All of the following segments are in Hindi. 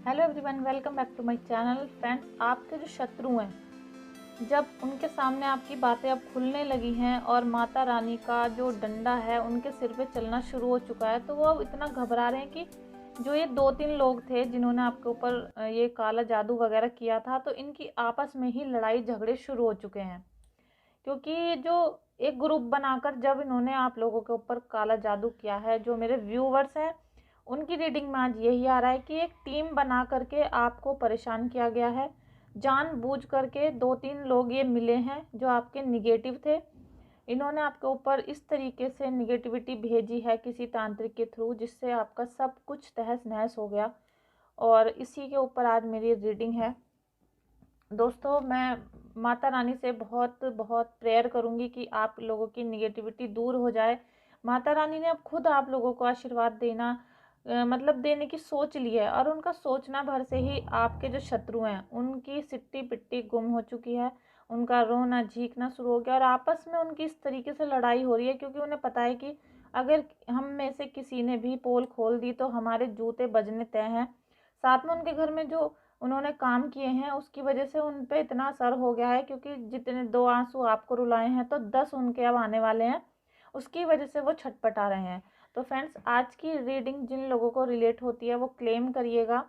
Hello everyone, welcome back to my channel. Friends, आपके जो शत्रु हैं, जब उनके सामने आपकी बातें अब खुलने लगी हैं और माता रानी का जो डंडा है उनके सिर पे चलना शुरू हो चुका है, तो वो अब इतना घबरा रहे हैं कि जो ये 2-3 लोग थे जिन्होंने आपके ऊपर ये काला जादू वगैरह किया था, तो इनकी आपस में ही लड़ाई झगड़े शुरू हो चुके हैं। क्योंकि जो एक ग्रुप बनाकर जब इन्होंने आप लोगों के ऊपर काला जादू किया है, जो मेरे व्यूवर्स हैं उनकी रीडिंग में आज यही आ रहा है कि एक टीम बना करके आपको परेशान किया गया है। जानबूझ करके 2-3 लोग ये मिले हैं जो आपके निगेटिव थे। इन्होंने आपके ऊपर इस तरीके से निगेटिविटी भेजी है किसी तांत्रिक के थ्रू, जिससे आपका सब कुछ तहस नहस हो गया। और इसी के ऊपर आज मेरी रीडिंग है। दोस्तों, मैं माता रानी से बहुत बहुत प्रेयर करूंगी कि आप लोगों की निगेटिविटी दूर हो जाए। माता रानी ने अब खुद आप लोगों को आशीर्वाद देना मतलब देने की सोच ली है, और उनका सोचना भर से ही आपके जो शत्रु हैं उनकी सिट्टी पिट्टी गुम हो चुकी है। उनका रोना झींकना शुरू हो गया और आपस में उनकी इस तरीके से लड़ाई हो रही है, क्योंकि उन्हें पता है कि अगर हम में से किसी ने भी पोल खोल दी तो हमारे जूते बजने तय हैं। साथ में उनके घर में जो उन्होंने काम किए हैं उसकी वजह से उन पे इतना असर हो गया है, क्योंकि जितने 2 आंसू आपको रुलाए हैं तो 10 उनके अब आने वाले हैं। उसकी वजह से वो छटपटा रहे हैं। तो फ्रेंड्स, आज की रीडिंग जिन लोगों को रिलेट होती है वो क्लेम करिएगा,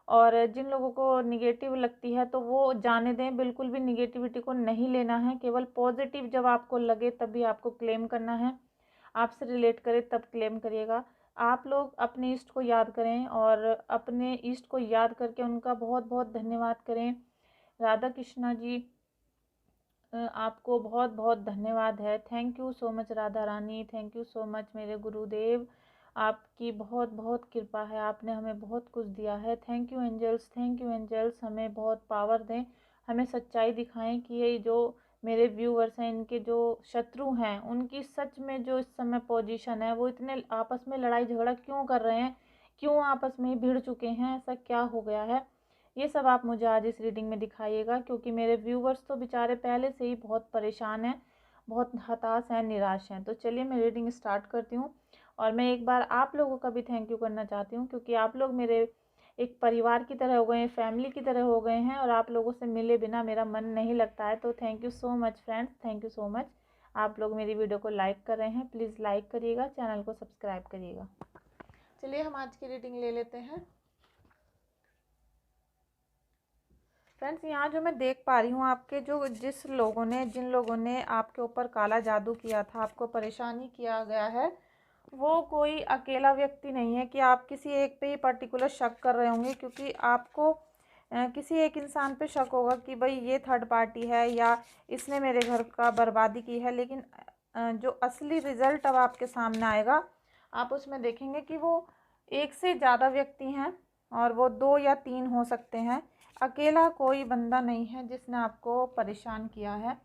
और जिन लोगों को निगेटिव लगती है तो वो जाने दें। बिल्कुल भी निगेटिविटी को नहीं लेना है, केवल पॉजिटिव जब आपको लगे तभी आपको क्लेम करना है। आपसे रिलेट करे तब क्लेम करिएगा। आप लोग अपने ईष्ट को याद करें और अपने ईष्ट को याद करके उनका बहुत बहुत धन्यवाद करें। राधा कृष्णा जी, आपको बहुत बहुत धन्यवाद है। Thank you so much Radha Rani, thank you so much मेरे गुरुदेव। आपकी बहुत बहुत कृपा है, आपने हमें बहुत कुछ दिया है। Thank you angels, thank you angels. हमें बहुत पावर दें, हमें सच्चाई दिखाएं कि ये जो मेरे व्यूवर्स हैं, इनके जो शत्रु हैं, उनकी सच में जो इस समय पोजीशन है, वो इतने आपस में लड़ाई झगड़ा क्यों कर रहे हैं, क्यों आपस में भिड़ चुके हैं, ऐसा क्या हो गया है। ये सब आप मुझे आज इस रीडिंग में दिखाइएगा, क्योंकि मेरे व्यूवर्स तो बेचारे पहले से ही बहुत परेशान हैं, बहुत हताश हैं, निराश हैं। तो चलिए मैं रीडिंग स्टार्ट करती हूँ। और मैं एक बार आप लोगों का भी थैंक यू करना चाहती हूँ, क्योंकि आप लोग मेरे एक परिवार की तरह हो गए हैं, फैमिली की तरह हो गए हैं, और आप लोगों से मिले बिना मेरा मन नहीं लगता है। तो thank you so much friends, thank you so much. आप लोग मेरी वीडियो को लाइक कर रहे हैं, प्लीज़ लाइक करिएगा, चैनल को सब्सक्राइब करिएगा। चलिए हम आज की रीडिंग ले लेते हैं। फ्रेंड्स, यहाँ जो मैं देख पा रही हूँ, आपके जो जिन लोगों ने आपके ऊपर काला जादू किया था, आपको परेशानी किया गया है, वो कोई अकेला व्यक्ति नहीं है कि आप किसी एक पे ही पर्टिकुलर शक कर रहे होंगे, क्योंकि आपको किसी एक इंसान पे शक होगा कि भाई ये थर्ड पार्टी है या इसने मेरे घर का बर्बादी की है। लेकिन जो असली रिजल्ट अब आपके सामने आएगा, आप उसमें देखेंगे कि वो एक से ज़्यादा व्यक्ति हैं, और वो 2 या 3 हो सकते हैं। अकेला कोई बंदा नहीं है जिसने आपको परेशान किया है।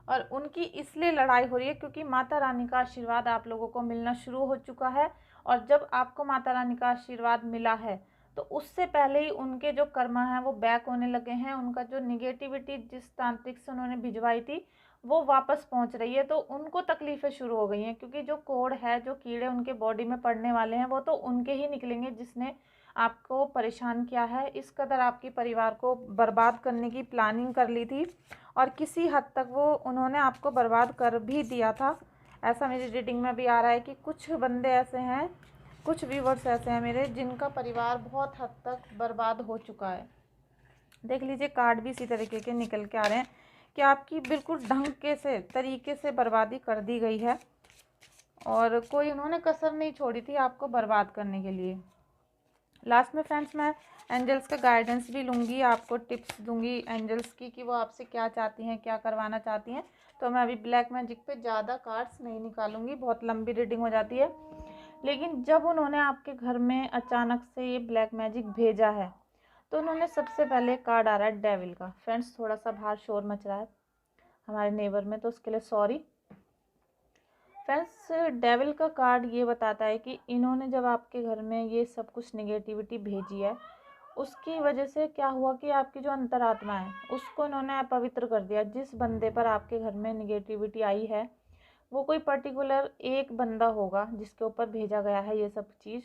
और उनकी इसलिए लड़ाई हो रही है क्योंकि माता रानी का आशीर्वाद आप लोगों को मिलना शुरू हो चुका है। और जब आपको माता रानी का आशीर्वाद मिला है तो उससे पहले ही उनके जो कर्मा हैं वो बैक होने लगे हैं। उनका जो निगेटिविटी जिस तांत्रिक से उन्होंने भिजवाई थी वो वापस पहुंच रही है, तो उनको तकलीफ़ें शुरू हो गई हैं, क्योंकि जो कोड है, जो कीड़े उनके बॉडी में पड़ने वाले हैं, वो तो उनके ही निकलेंगे जिसने आपको परेशान किया है। इस कदर आपके परिवार को बर्बाद करने की प्लानिंग कर ली थी, और किसी हद तक वो उन्होंने आपको बर्बाद कर भी दिया था। ऐसा मेरी रीडिंग में भी आ रहा है कि कुछ बंदे ऐसे हैं, कुछ व्यूवर्स ऐसे हैं मेरे, जिनका परिवार बहुत हद तक बर्बाद हो चुका है। देख लीजिए, कार्ड भी इसी तरीके के निकल के आ रहे हैं कि आपकी बिल्कुल ढंग के से तरीके से बर्बादी कर दी गई है, और कोई उन्होंने कसर नहीं छोड़ी थी आपको बर्बाद करने के लिए। लास्ट में फ्रेंड्स, मैं एंजल्स का गाइडेंस भी लूँगी, आपको टिप्स दूँगी एंजल्स की कि वो आपसे क्या चाहती हैं, क्या करवाना चाहती हैं। तो मैं अभी ब्लैक मैजिक पे ज़्यादा कार्ड्स नहीं निकालूंगी, बहुत लंबी रीडिंग हो जाती है। लेकिन जब उन्होंने आपके घर में अचानक से ये ब्लैक मैजिक भेजा है, तो उन्होंने सबसे पहले कार्ड आ रहा है डेविल का। फ्रेंड्स, थोड़ा सा बाहर शोर मच रहा है हमारे नेबर में, तो उसके लिए सॉरी। फ्रेंड्स, डेविल का कार्ड ये बताता है कि इन्होंने जब आपके घर में ये सब कुछ नेगेटिविटी भेजी है, उसकी वजह से क्या हुआ कि आपकी जो अंतरात्मा है उसको इन्होंने अपवित्र कर दिया। जिस बंदे पर आपके घर में नेगेटिविटी आई है, वो कोई पर्टिकुलर एक बंदा होगा जिसके ऊपर भेजा गया है ये सब चीज़,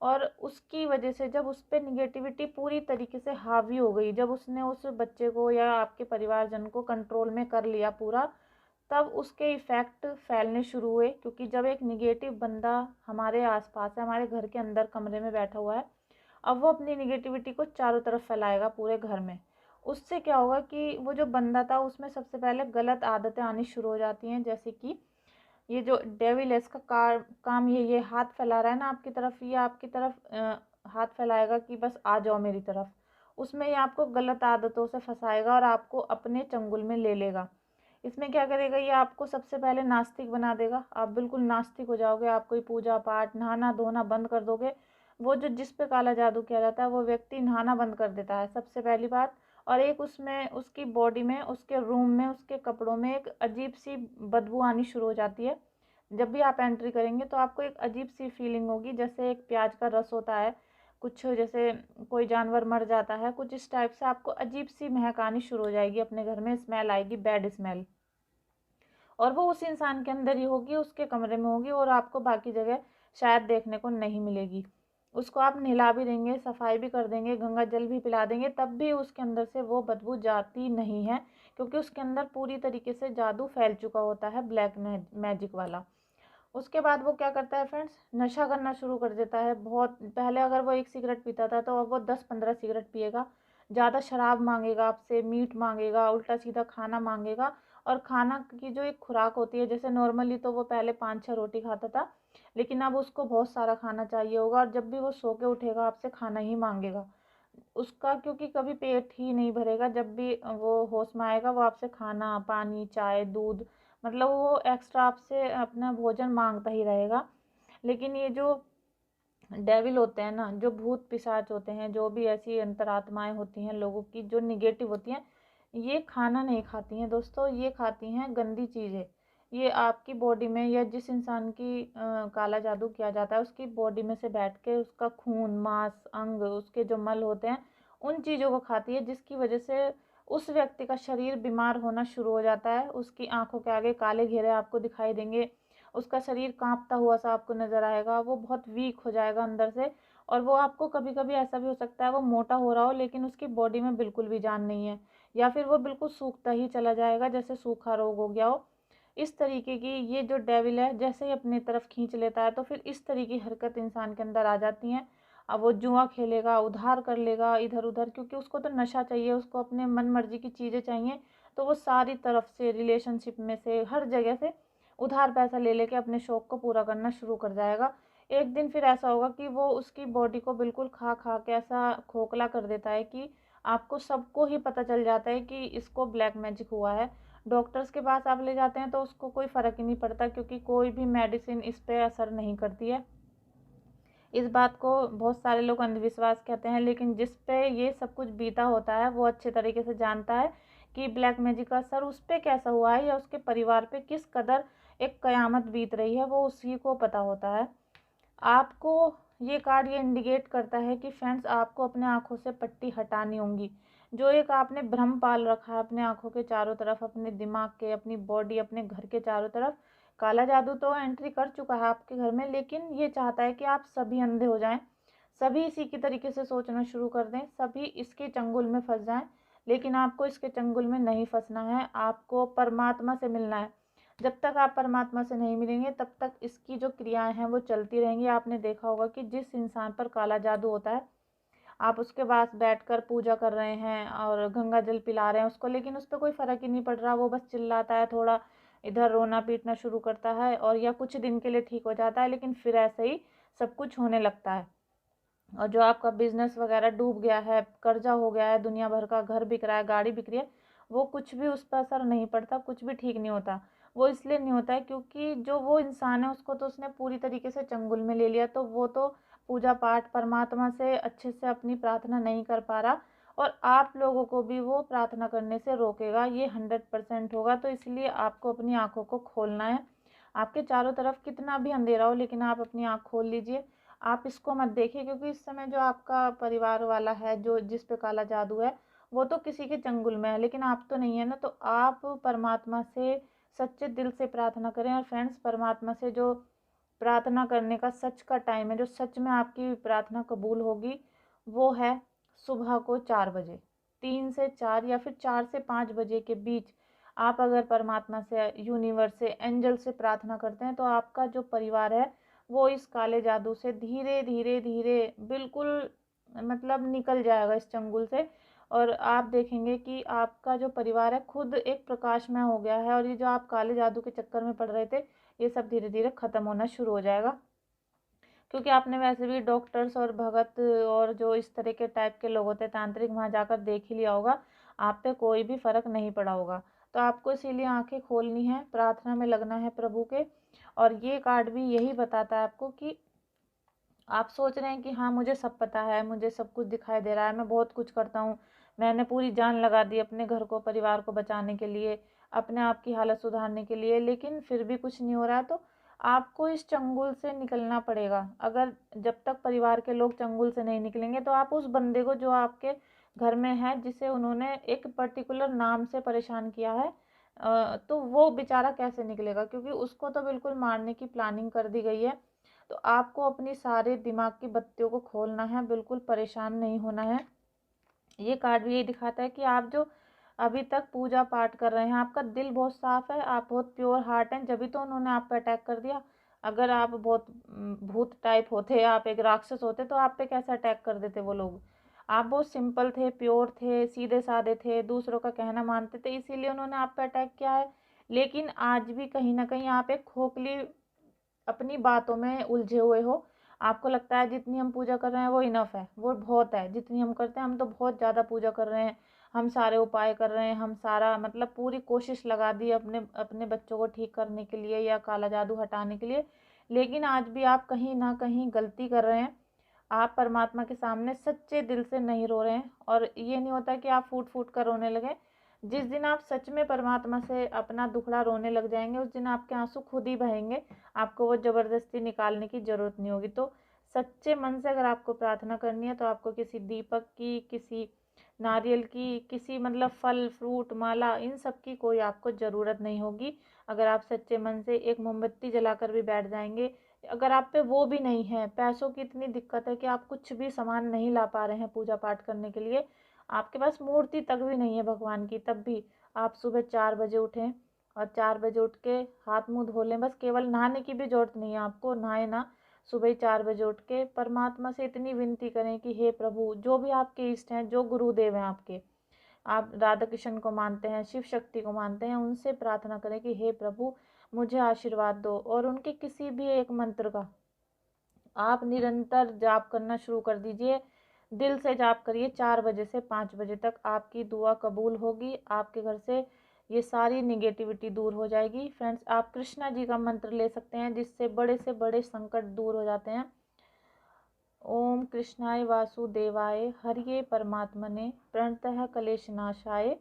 और उसकी वजह से जब उस पे निगेटिविटी पूरी तरीके से हावी हो गई, जब उसने उस बच्चे को या आपके परिवारजन को कंट्रोल में कर लिया पूरा, तब उसके इफ़ेक्ट फैलने शुरू हुए। क्योंकि जब एक निगेटिव बंदा हमारे आसपास है, हमारे घर के अंदर कमरे में बैठा हुआ है, अब वो अपनी निगेटिविटी को चारों तरफ फैलाएगा पूरे घर में। उससे क्या होगा कि वो जो बंदा था उसमें सबसे पहले गलत आदतें आनी शुरू हो जाती हैं। जैसे कि ये जो डेविल है इसका काम ये हाथ फैला रहा है ना आपकी तरफ, ये आपकी तरफ हाथ फैलाएगा कि बस आ जाओ मेरी तरफ। उसमें ये आपको गलत आदतों से फंसाएगा और आपको अपने चंगुल में ले लेगा। इसमें क्या करेगा, ये आपको सबसे पहले नास्तिक बना देगा। आप बिल्कुल नास्तिक हो जाओगे, आप कोई पूजा पाठ नहाना धोना बंद कर दोगे। वो जो जिस पे काला जादू किया जाता है वो व्यक्ति नहाना बंद कर देता है सबसे पहली बात। और एक उसमें उसकी बॉडी में, उसके रूम में, उसके कपड़ों में एक अजीब सी बदबू आनी शुरू हो जाती है। जब भी आप एंट्री करेंगे तो आपको एक अजीब सी फीलिंग होगी, जैसे एक प्याज का रस होता है, कुछ जैसे कोई जानवर मर जाता है, कुछ इस टाइप से आपको अजीब सी महक आनी शुरू हो जाएगी अपने घर में, स्मेल आएगी, बैड स्मेल। और वो उस इंसान के अंदर ही होगी, उसके कमरे में होगी, और आपको बाकी जगह शायद देखने को नहीं मिलेगी। उसको आप नहला भी देंगे, सफाई भी कर देंगे, गंगा जल भी पिला देंगे, तब भी उसके अंदर से वो बदबू जाती नहीं है। क्योंकि उसके अंदर पूरी तरीके से जादू फैल चुका होता है, ब्लैक मैजिक वाला। उसके बाद वो क्या करता है फ्रेंड्स, नशा करना शुरू कर देता है। बहुत पहले अगर वो 1 सिगरेट पीता था तो अब वो 10-15 सिगरेट पिएगा। ज़्यादा शराब मांगेगा आपसे, मीट मांगेगा, उल्टा सीधा खाना मांगेगा। और खाना की जो एक खुराक होती है, जैसे नॉर्मली तो वो पहले 5-6 रोटी खाता था, लेकिन अब उसको बहुत सारा खाना चाहिए होगा। और जब भी वो सो के उठेगा आपसे खाना ही मांगेगा उसका, क्योंकि कभी पेट ही नहीं भरेगा। जब भी वो होश में आएगा वो आपसे खाना, पानी, चाय, दूध, मतलब वो एक्स्ट्रा आपसे अपना भोजन मांगता ही रहेगा। लेकिन ये जो डेविल होते हैं ना, जो भूत पिशाच होते हैं, जो भी ऐसी अंतरात्माएं होती हैं लोगों की जो निगेटिव होती हैं, ये खाना नहीं खाती हैं दोस्तों, ये खाती हैं गंदी चीज़ें। ये आपकी बॉडी में, या जिस इंसान की काला जादू किया जाता है उसकी बॉडी में से बैठ के उसका खून, मांस, अंग, उसके जो मल होते हैं, उन चीज़ों को खाती है, जिसकी वजह से उस व्यक्ति का शरीर बीमार होना शुरू हो जाता है। उसकी आंखों के आगे काले घेरे आपको दिखाई देंगे, उसका शरीर कांपता हुआ सा आपको नज़र आएगा, वो बहुत वीक हो जाएगा अंदर से। और वो आपको कभी कभी ऐसा भी हो सकता है वो मोटा हो रहा हो लेकिन उसकी बॉडी में बिल्कुल भी जान नहीं है, या फिर वो बिल्कुल सूखता ही चला जाएगा, जैसे सूखा रोग हो गया हो। इस तरीके की ये जो डेविल है जैसे ही अपनी तरफ खींच लेता है तो फिर इस तरीके की हरकत इंसान के अंदर आ जाती हैं। अब वो जुआ खेलेगा, उधार कर लेगा इधर उधर, क्योंकि उसको तो नशा चाहिए, उसको अपने मन मर्जी की चीज़ें चाहिए। तो वो सारी तरफ से, रिलेशनशिप में से, हर जगह से उधार पैसा ले लेके अपने शौक को पूरा करना शुरू कर जाएगा। एक दिन फिर ऐसा होगा कि वो उसकी बॉडी को बिल्कुल खा खा के ऐसा खोखला कर देता है कि आपको सबको ही पता चल जाता है कि इसको ब्लैक मैजिक हुआ है। डॉक्टर्स के पास आप ले जाते हैं तो उसको कोई फ़र्क ही नहीं पड़ता, क्योंकि कोई भी मेडिसिन इस पे असर नहीं करती है। इस बात को बहुत सारे लोग अंधविश्वास कहते हैं, लेकिन जिस पे ये सब कुछ बीता होता है वो अच्छे तरीके से जानता है कि ब्लैक मैजिक का असर उस पे कैसा हुआ है, या उसके परिवार पे किस कदर एक कयामत बीत रही है, वो उसी को पता होता है। आपको ये कार्ड ये इंडिकेट करता है कि फ्रेंड्स आपको अपने आँखों से पट्टी हटानी होगी। जो एक आपने भ्रम पाल रखा है अपने आँखों के चारों तरफ, अपने दिमाग के, अपनी बॉडी, अपने घर के चारों तरफ, काला जादू तो एंट्री कर चुका है आपके घर में, लेकिन ये चाहता है कि आप सभी अंधे हो जाएं, सभी इसी की तरीके से सोचना शुरू कर दें, सभी इसके चंगुल में फंस जाएं। लेकिन आपको इसके चंगुल में नहीं फंसना है, आपको परमात्मा से मिलना है। जब तक आप परमात्मा से नहीं मिलेंगे तब तक इसकी जो क्रियाएं हैं वो चलती रहेंगी। आपने देखा होगा कि जिस इंसान पर काला जादू होता है, आप उसके पास बैठकर पूजा कर रहे हैं और गंगा जल पिला रहे हैं उसको, लेकिन उस पर कोई फ़र्क ही नहीं पड़ रहा, वो बस चिल्लाता है, थोड़ा इधर रोना पीटना शुरू करता है, और या कुछ दिन के लिए ठीक हो जाता है, लेकिन फिर ऐसे ही सब कुछ होने लगता है। और जो आपका बिजनेस वगैरह डूब गया है, कर्जा हो गया है, दुनिया भर का, घर बिक रहा है, गाड़ी बिक रही है, वो कुछ भी उस पर असर नहीं पड़ता, कुछ भी ठीक नहीं होता। वो इसलिए नहीं होता है क्योंकि जो वो इंसान है उसको तो उसने पूरी तरीके से चंगुल में ले लिया, तो वो तो पूजा पाठ परमात्मा से अच्छे से अपनी प्रार्थना नहीं कर पा रहा, और आप लोगों को भी वो प्रार्थना करने से रोकेगा, ये 100% होगा। तो इसलिए आपको अपनी आँखों को खोलना है। आपके चारों तरफ कितना भी अंधेरा हो लेकिन आप अपनी आँख खोल लीजिए। आप इसको मत देखिए, क्योंकि इस समय जो आपका परिवार वाला है, जो जिस पे काला जादू है, वो तो किसी के चंगुल में है, लेकिन आप तो नहीं है ना। तो आप परमात्मा से सच्चे दिल से प्रार्थना करें। और फ्रेंड्स, परमात्मा से जो प्रार्थना करने का सच का टाइम है, जो सच में आपकी प्रार्थना कबूल होगी, वो है सुबह को 4 बजे। 3 से 4 या फिर 4 से 5 बजे के बीच आप अगर परमात्मा से, यूनिवर्स से, एंजल से प्रार्थना करते हैं तो आपका जो परिवार है वो इस काले जादू से धीरे धीरे धीरे बिल्कुल मतलब निकल जाएगा इस चंगुल से। और आप देखेंगे कि आपका जो परिवार है खुद एक प्रकाशमय हो गया है, और ये जो आप काले जादू के चक्कर में पड़ रहे थे, ये सब धीरे धीरे ख़त्म होना शुरू हो जाएगा। क्योंकि आपने वैसे भी डॉक्टर्स और भगत और जो इस तरह के टाइप के लोग होते हैं तांत्रिक, वहाँ जाकर देख ही लिया होगा, आप पे कोई भी फ़र्क नहीं पड़ा होगा। तो आपको इसीलिए आंखें खोलनी है, प्रार्थना में लगना है प्रभु के। और ये कार्ड भी यही बताता है आपको कि आप सोच रहे हैं कि हाँ मुझे सब पता है, मुझे सब कुछ दिखाई दे रहा है, मैं बहुत कुछ करता हूँ, मैंने पूरी जान लगा दी अपने घर को, परिवार को बचाने के लिए, अपने आप की हालत सुधारने के लिए, लेकिन फिर भी कुछ नहीं हो रहा है। तो आपको इस चंगुल से निकलना पड़ेगा। अगर जब तक परिवार के लोग चंगुल से नहीं निकलेंगे तो आप उस बंदे को जो आपके घर में है, जिसे उन्होंने एक पर्टिकुलर नाम से परेशान किया है, तो वो बेचारा कैसे निकलेगा, क्योंकि उसको तो बिल्कुल मारने की प्लानिंग कर दी गई है। तो आपको अपनी सारे दिमाग की बत्तियों को खोलना है, बिल्कुल परेशान नहीं होना है। ये कार्ड भी यही दिखाता है कि आप जो अभी तक पूजा पाठ कर रहे हैं, आपका दिल बहुत साफ है, आप बहुत प्योर हार्ट हैं, जभी तो उन्होंने आप पे अटैक कर दिया। अगर आप बहुत भूत टाइप होते, आप एक राक्षस होते, तो आप पे कैसे अटैक कर देते वो लोग। आप बहुत सिंपल थे, प्योर थे, सीधे साधे थे, दूसरों का कहना मानते थे, इसीलिए उन्होंने आप पे अटैक किया है। लेकिन आज भी कहीं ना कहीं आप एक खोखली अपनी बातों में उलझे हुए हो। आपको लगता है जितनी हम पूजा कर रहे हैं वो इनफ है, वो बहुत है, जितनी हम करते हैं, हम तो बहुत ज़्यादा पूजा कर रहे हैं, हम सारे उपाय कर रहे हैं, हम सारा मतलब पूरी कोशिश लगा दी अपने अपने बच्चों को ठीक करने के लिए या काला जादू हटाने के लिए। लेकिन आज भी आप कहीं ना कहीं गलती कर रहे हैं। आप परमात्मा के सामने सच्चे दिल से नहीं रो रहे हैं। और ये नहीं होता कि आप फूट फूट कर रोने लगे। जिस दिन आप सच में परमात्मा से अपना दुखड़ा रोने लग जाएंगे, उस दिन आपके आंसू खुद ही बहेंगे, आपको वो ज़बरदस्ती निकालने की ज़रूरत नहीं होगी। तो सच्चे मन से अगर आपको प्रार्थना करनी है तो आपको किसी दीपक की, किसी नारियल की, किसी मतलब फल फ्रूट माला, इन सब की कोई आपको ज़रूरत नहीं होगी। अगर आप सच्चे मन से एक मोमबत्ती जलाकर भी बैठ जाएंगे, अगर आप पे वो भी नहीं है, पैसों की इतनी दिक्कत है कि आप कुछ भी सामान नहीं ला पा रहे हैं पूजा पाठ करने के लिए, आपके पास मूर्ति तक भी नहीं है भगवान की, तब भी आप सुबह 4 बजे उठें और 4 बजे उठ के हाथ मुंह धो लें। बस केवल नहाने की भी ज़रूरत नहीं है आपको, नहाए ना, सुबह ही 4 बजे उठ के परमात्मा से इतनी विनती करें कि हे प्रभु, जो भी आपके इष्ट हैं, जो गुरुदेव हैं आपके, आप राधा कृष्ण को मानते हैं, शिव शक्ति को मानते हैं, उनसे प्रार्थना करें कि हे प्रभु मुझे आशीर्वाद दो। और उनके किसी भी एक मंत्र का आप निरंतर जाप करना शुरू कर दीजिए। दिल से जाप करिए, 4 बजे से 5 बजे तक आपकी दुआ कबूल होगी, आपके घर से ये सारी निगेटिविटी दूर हो जाएगी। फ्रेंड्स, आप कृष्णा जी का मंत्र ले सकते हैं, जिससे बड़े से बड़े संकट दूर हो जाते हैं। ओम कृष्णाय वासुदेवाय हरिये परमात्मने प्रणतः क्लेशनाशाय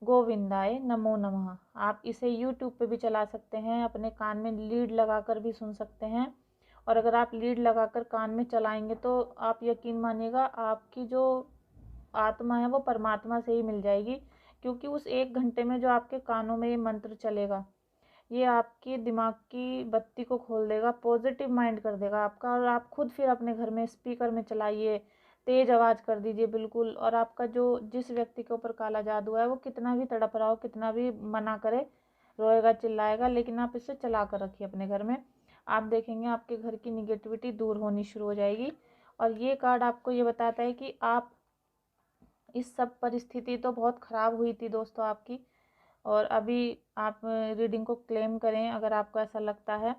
गोविंदाय नमो नमः। आप इसे यूट्यूब पे भी चला सकते हैं, अपने कान में लीड लगाकर भी सुन सकते हैं। और अगर आप लीड लगाकर कान में चलाएंगे तो आप यकीन मानिएगा, आपकी जो आत्मा है वो परमात्मा से ही मिल जाएगी। क्योंकि उस 1 घंटे में जो आपके कानों में ये मंत्र चलेगा, ये आपके दिमाग की बत्ती को खोल देगा, पॉजिटिव माइंड कर देगा आपका। और आप खुद फिर अपने घर में स्पीकर में चलाइए, तेज आवाज़ कर दीजिए बिल्कुल। और आपका जो जिस व्यक्ति के ऊपर काला जादू है, वो कितना भी तड़प रहा हो, कितना भी मना करे, रोएगा चिल्लाएगा, लेकिन आप इसे चला कर रखिए अपने घर में। आप देखेंगे आपके घर की निगेटिविटी दूर होनी शुरू हो जाएगी। और ये कार्ड आपको ये बताता है कि आप इस सब परिस्थिति तो बहुत ख़राब हुई थी दोस्तों आपकी, और अभी आप रीडिंग को क्लेम करें अगर आपको ऐसा लगता है।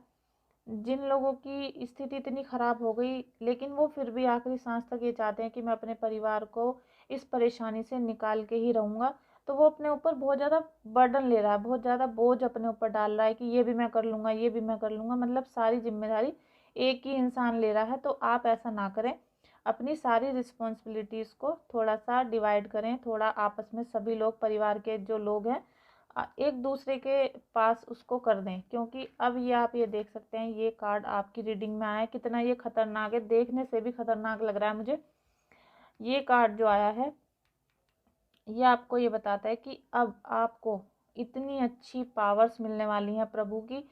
जिन लोगों की स्थिति इतनी ख़राब हो गई, लेकिन वो फिर भी आखिरी सांस तक ये चाहते हैं कि मैं अपने परिवार को इस परेशानी से निकाल के ही रहूँगा, तो वो अपने ऊपर बहुत ज़्यादा बर्डन ले रहा है, बहुत ज़्यादा बोझ अपने ऊपर डाल रहा है कि ये भी मैं कर लूँगा, ये भी मैं कर लूँगा, मतलब सारी जिम्मेदारी एक ही इंसान ले रहा है। तो आप ऐसा ना करें, अपनी सारी रिस्पॉन्सिबिलिटीज़ को थोड़ा सा डिवाइड करें, थोड़ा आपस में सभी लोग, परिवार के जो लोग हैं, एक दूसरे के पास उसको कर दें। क्योंकि अब ये आप ये देख सकते हैं, ये कार्ड आपकी रीडिंग में आया है, कितना ये खतरनाक है, देखने से भी खतरनाक लग रहा है मुझे। ये कार्ड जो आया है, ये आपको ये बताता है कि अब आपको इतनी अच्छी पावर्स मिलने वाली हैं प्रभु की।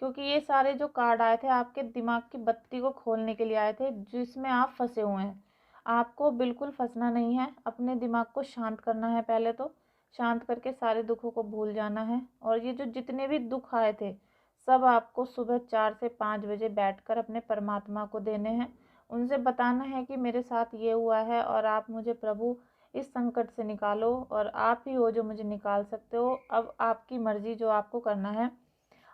क्योंकि ये सारे जो कार्ड आए थे आपके दिमाग की बत्ती को खोलने के लिए आए थे, जिसमें आप फंसे हुए हैं। आपको बिल्कुल फंसना नहीं है, अपने दिमाग को शांत करना है। पहले तो शांत करके सारे दुखों को भूल जाना है। और ये जो जितने भी दुख आए थे सब आपको सुबह 4 से 5 बजे बैठकर अपने परमात्मा को देने हैं। उनसे बताना है कि मेरे साथ ये हुआ है और आप मुझे प्रभु इस संकट से निकालो, और आप ही हो जो मुझे निकाल सकते हो। अब आपकी मर्जी, जो आपको करना है।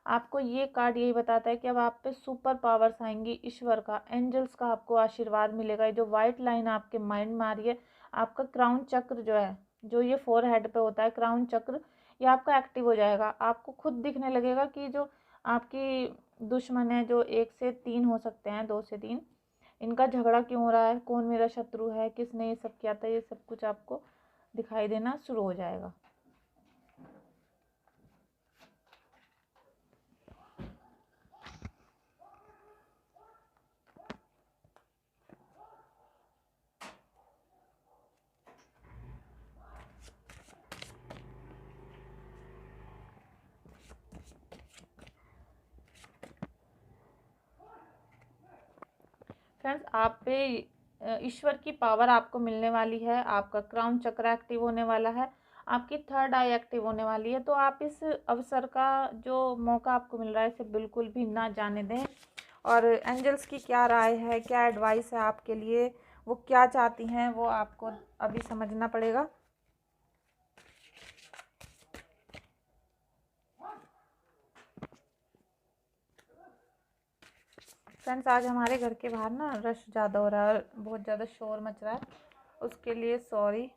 आपको ये कार्ड यही बताता है कि अब आप पे सुपर पावर्स आएंगी, ईश्वर का, एंजल्स का आपको आशीर्वाद मिलेगा। ये जो वाइट लाइन आपके माइंड में आ रही है, आपका क्राउन चक्र जो है, जो ये फोरहेड पे होता है क्राउन चक्र, ये आपका एक्टिव हो जाएगा। आपको खुद दिखने लगेगा कि जो आपकी दुश्मन है, जो 1 से 3 हो सकते हैं, 2 से 3, इनका झगड़ा क्यों हो रहा है, कौन मेरा शत्रु है, किसने ये सब किया था, ये सब कुछ आपको दिखाई देना शुरू हो जाएगा। फ्रेंड्स, आप पे ईश्वर की पावर आपको मिलने वाली है। आपका क्राउन चक्र एक्टिव होने वाला है, आपकी थर्ड आई एक्टिव होने वाली है। तो आप इस अवसर का जो मौका आपको मिल रहा है, इसे बिल्कुल भी ना जाने दें। और एंजल्स की क्या राय है, क्या एडवाइस है आपके लिए, वो क्या चाहती हैं, वो आपको अभी समझना पड़ेगा। फ्रेंड्स, आज हमारे घर के बाहर ना रश ज़्यादा हो रहा है और बहुत ज़्यादा शोर मच रहा है, उसके लिए सॉरी।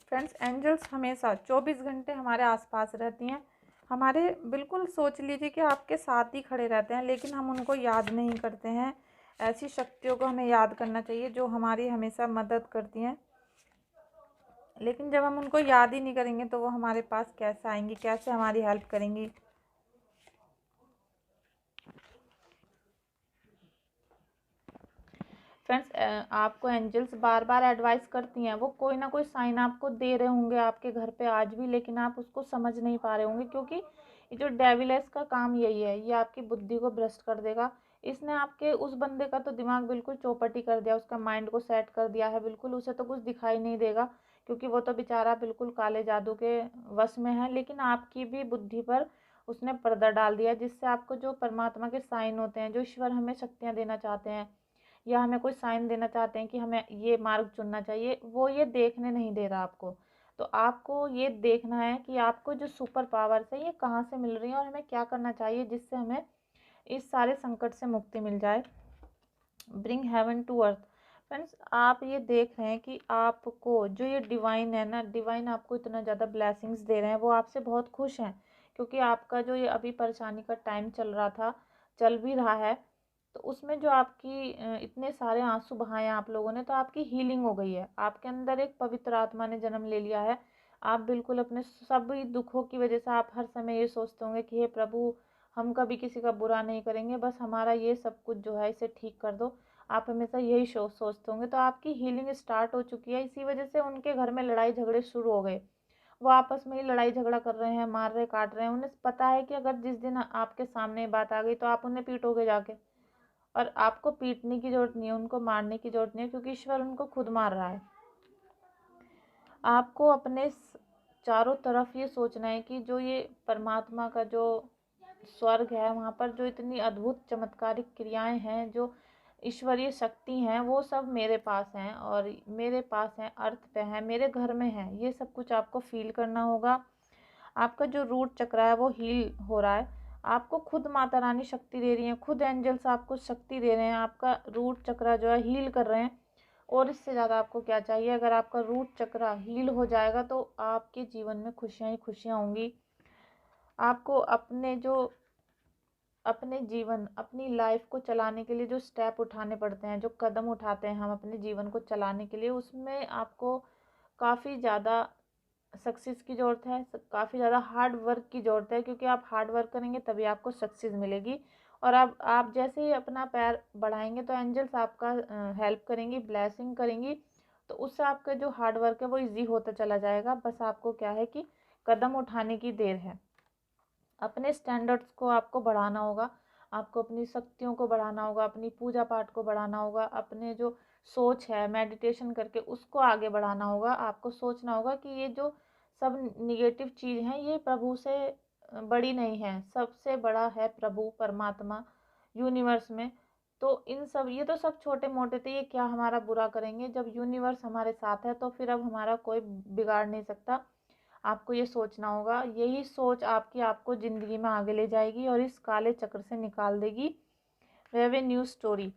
फ्रेंड्स, एंजल्स हमेशा 24 घंटे हमारे आसपास रहती हैं। हमारे बिल्कुल सोच लीजिए कि आपके साथ ही खड़े रहते हैं, लेकिन हम उनको याद नहीं करते हैं। ऐसी शक्तियों को हमें याद करना चाहिए जो हमारी हमेशा मदद करती हैं। लेकिन जब हम उनको याद ही नहीं करेंगे तो वो हमारे पास कैसे आएंगी, कैसे हमारी हेल्प करेंगी। फ्रेंड्स, आपको एंजल्स बार बार एडवाइस करती हैं, वो कोई ना कोई साइन आपको दे रहे होंगे आपके घर पे आज भी, लेकिन आप उसको समझ नहीं पा रहे होंगे। क्योंकि ये जो डेविल है, इसका काम यही है, ये आपकी बुद्धि को भ्रष्ट कर देगा। इसने आपके उस बंदे का तो दिमाग बिल्कुल चौपट ही कर दिया, उसका माइंड को सेट कर दिया है बिल्कुल। उसे तो कुछ दिखाई नहीं देगा, क्योंकि वो तो बेचारा बिल्कुल काले जादू के वश में है। लेकिन आपकी भी बुद्धि पर उसने पर्दा डाल दिया, जिससे आपको जो परमात्मा के साइन होते हैं, जो ईश्वर हमें शक्तियाँ देना चाहते हैं या हमें कोई साइन देना चाहते हैं कि हमें ये मार्ग चुनना चाहिए, वो ये देखने नहीं दे रहा आपको। तो आपको ये देखना है कि आपको जो सुपर पावर्स है ये कहाँ से मिल रही है और हमें क्या करना चाहिए जिससे हमें इस सारे संकट से मुक्ति मिल जाए। Bring heaven to earth. Friends, आप ये देख रहे हैं कि आपको जो ये डिवाइन है ना, डिवाइन आपको इतना ज़्यादा ब्लेसिंग्स दे रहे हैं, वो आपसे बहुत खुश हैं। क्योंकि आपका जो ये अभी परेशानी का टाइम चल रहा था, चल भी रहा है, तो उसमें जो आपकी इतने सारे आंसू बहाए आप लोगों ने, तो आपकी हीलिंग हो गई है। आपके अंदर एक पवित्र आत्मा ने जन्म ले लिया है। आप बिल्कुल अपने सभी दुखों की वजह से आप हर समय ये सोचते होंगे कि हे प्रभु, हम कभी किसी का बुरा नहीं करेंगे, बस हमारा ये सब कुछ जो है इसे ठीक कर दो। आप हमेशा यही सोचते होंगे। तो आपकी हीलिंग स्टार्ट हो चुकी है। इसी वजह से उनके घर में लड़ाई झगड़े शुरू हो गए। वो आपस में ही लड़ाई झगड़ा कर रहे हैं, मार रहे काट रहे हैं। उन्हें पता है कि अगर जिस दिन आपके सामने ये बात आ गई तो आप उन्हें पीटोगे जाके। और आपको पीटने की जरूरत नहीं है, उनको मारने की जरूरत नहीं है, क्योंकि ईश्वर उनको खुद मार रहा है। आपको अपने चारों तरफ ये सोचना है कि जो ये परमात्मा का जो स्वर्ग है, वहाँ पर जो इतनी अद्भुत चमत्कारिक क्रियाएं हैं, जो ईश्वरीय शक्ति हैं, वो सब मेरे पास हैं और मेरे पास हैं, अर्थ पे हैं, मेरे घर में हैं। ये सब कुछ आपको फील करना होगा। आपका जो रूट चक्र है वो हील हो रहा है। आपको खुद माता रानी शक्ति दे रही हैं, खुद एंजल्स आपको शक्ति दे रहे हैं, आपका रूट चक्र जो है हील कर रहे हैं। और इससे ज़्यादा आपको क्या चाहिए। अगर आपका रूट चक्र हील हो जाएगा तो आपके जीवन में खुशियाँ ही खुशियाँ होंगी। आपको अपने जीवन, अपनी लाइफ को चलाने के लिए जो स्टेप उठाने पड़ते हैं, जो कदम उठाते हैं हम अपने जीवन को चलाने के लिए, उसमें आपको काफ़ी ज़्यादा सक्सेस की ज़रूरत है, काफ़ी ज़्यादा हार्ड वर्क की ज़रूरत है। क्योंकि आप हार्ड वर्क करेंगे तभी आपको सक्सेस मिलेगी। और अब आप जैसे ही अपना पैर बढ़ाएंगे तो एंजल्स आपका हेल्प करेंगी, ब्लेसिंग करेंगी। तो उससे आपका जो हार्ड वर्क है वो इजी होता चला जाएगा। बस आपको क्या है कि कदम उठाने की देर है। अपने स्टैंडर्ड्स को आपको बढ़ाना होगा, आपको अपनी शक्तियों को बढ़ाना होगा, अपनी पूजा पाठ को बढ़ाना होगा, अपने जो सोच है मेडिटेशन करके उसको आगे बढ़ाना होगा। आपको सोचना होगा कि ये जो सब निगेटिव चीज़ हैं ये प्रभु से बड़ी नहीं है, सबसे बड़ा है प्रभु परमात्मा यूनिवर्स में। तो इन सब, ये तो सब छोटे मोटे थे, ये क्या हमारा बुरा करेंगे। जब यूनिवर्स हमारे साथ है तो फिर अब हमारा कोई बिगाड़ नहीं सकता। आपको ये सोचना होगा, यही सोच आपको ज़िंदगी में आगे ले जाएगी और इस काले चक्र से निकाल देगी। वे हैव ए न्यू स्टोरी।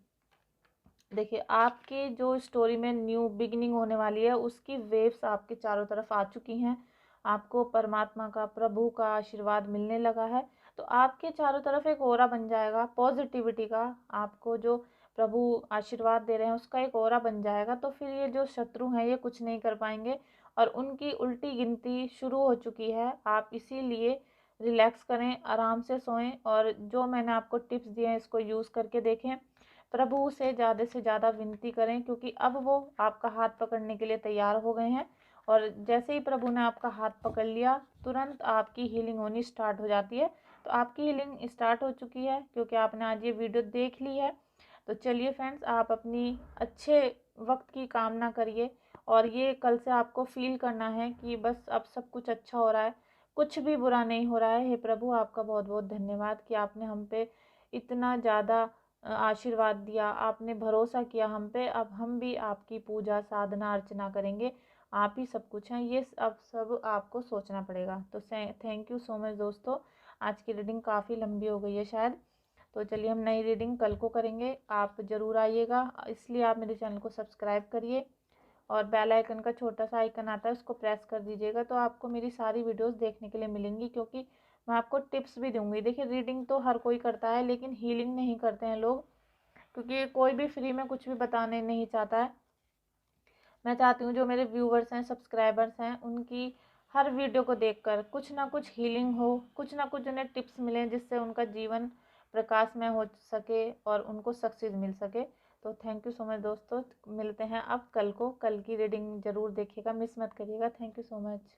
देखिए आपके जो स्टोरी में न्यू बिगिनिंग होने वाली है उसकी वेव्स आपके चारों तरफ आ चुकी हैं। आपको परमात्मा का, प्रभु का आशीर्वाद मिलने लगा है। तो आपके चारों तरफ एक ऑरा बन जाएगा पॉजिटिविटी का। आपको जो प्रभु आशीर्वाद दे रहे हैं उसका एक ऑरा बन जाएगा। तो फिर ये जो शत्रु हैं ये कुछ नहीं कर पाएंगे और उनकी उल्टी गिनती शुरू हो चुकी है। आप इसीलिए रिलैक्स करें, आराम से सोएं और जो मैंने आपको टिप्स दिए हैं इसको यूज़ करके देखें। प्रभु से ज़्यादा विनती करें क्योंकि अब वो आपका हाथ पकड़ने के लिए तैयार हो गए हैं। और जैसे ही प्रभु ने आपका हाथ पकड़ लिया तुरंत आपकी हीलिंग होनी स्टार्ट हो जाती है। तो आपकी हीलिंग स्टार्ट हो चुकी है क्योंकि आपने आज ये वीडियो देख ली है। तो चलिए फ्रेंड्स, आप अपनी अच्छे वक्त की कामना करिए और ये कल से आपको फील करना है कि बस अब सब कुछ अच्छा हो रहा है, कुछ भी बुरा नहीं हो रहा है। हे प्रभु, आपका बहुत बहुत धन्यवाद कि आपने हम पे इतना ज़्यादा आशीर्वाद दिया, आपने भरोसा किया हम पे। अब हम भी आपकी पूजा साधना अर्चना करेंगे, आप ही सब कुछ हैं, ये अब सब आपको सोचना पड़ेगा। तो थैंक यू सो मच दोस्तों। आज की रीडिंग काफ़ी लंबी हो गई है शायद, तो चलिए हम नई रीडिंग कल को करेंगे। आप ज़रूर आइएगा, इसलिए आप मेरे चैनल को सब्सक्राइब करिए और बेल आइकन का छोटा सा आइकन आता है उसको प्रेस कर दीजिएगा तो आपको मेरी सारी वीडियोस देखने के लिए मिलेंगी। क्योंकि मैं आपको टिप्स भी दूंगी। देखिए रीडिंग तो हर कोई करता है लेकिन हीलिंग नहीं करते हैं लोग, क्योंकि कोई भी फ्री में कुछ भी बताने नहीं चाहता है। मैं चाहती हूँ जो मेरे व्यूवर्स हैं, सब्सक्राइबर्स हैं, उनकी हर वीडियो को देखकर कुछ ना कुछ हीलिंग हो, कुछ ना कुछ उन्हें टिप्स मिलें जिससे उनका जीवन प्रकाशमय हो सके और उनको सक्सेस मिल सके। तो थैंक यू सो मच दोस्तों, मिलते हैं अब कल को। कल की रीडिंग ज़रूर देखिएगा, मिस मत करिएगा। Thank you so much.